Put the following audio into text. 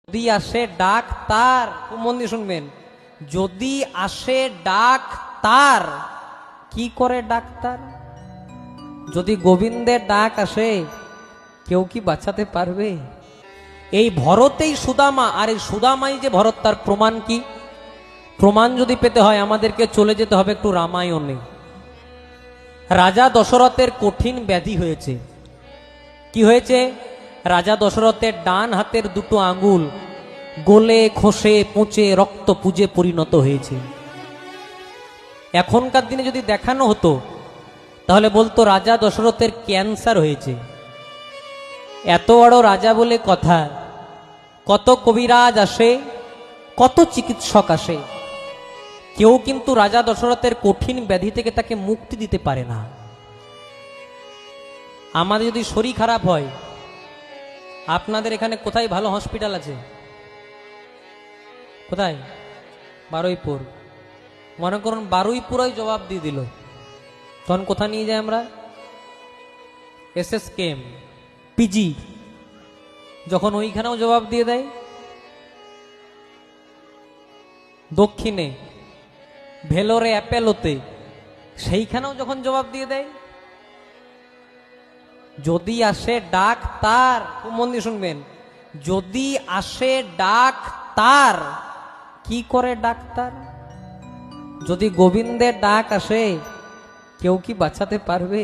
যদি আসে ডাক তার, খুব মন দিয়ে শুনবেন, যদি আসে ডাক তার, কি করে ডাক্তার? যদি গোবিন্দের ডাক আসে কেউ কি বাঁচাতে পারবে? এই ভরতেই সুদামা, আর এই সুদামাই যে ভরত, তার প্রমাণ কি? প্রমাণ যদি পেতে হয় আমাদেরকে চলে যেতে হবে একটু রামায়ণে। রাজা দশরথের কঠিন ব্যাধি হয়েছে। কি হয়েছে? রাজা দশরথের ডান হাতের দুটো আঙ্গুল গলে খসে পচে রক্ত পুজে পরিণত হয়েছে। এখনকার দিনে যদি দেখানো হতো তাহলে বলতো রাজা দশরথের ক্যান্সার হয়েছে। এত বড় রাজা বলে কথা, কত কবিরাজ আসে, কত চিকিৎসক আসে, কেউ কিন্তু রাজা দশরথের কঠিন ব্যাধি থেকে তাকে মুক্তি দিতে পারে না। আমাদের যদি শরীর খারাপ হয়, আপনাদের এখানে কোথায় ভালো হসপিটাল আছে? কোথায়? বারুইপুর। মনে করুন বারুইপুরাই জবাব দিয়ে দিল, তখন কোথা নিয়ে যাই আমরা? SSKM, PG. যখন ওইখানেও জবাব দিয়ে দেয়, দক্ষিণে ভেলোরে অ্যাপেলোতে, সেইখানেও যখন জবাব দিয়ে দেয়, যদি আসে ডাক তার, খুব মন দিয়ে শুনবেন, যদি আসে ডাক তার, কি করে ডাক্তার? যদি গোবিন্দের ডাক আসে কেউ কি বাঁচাতে পারবে?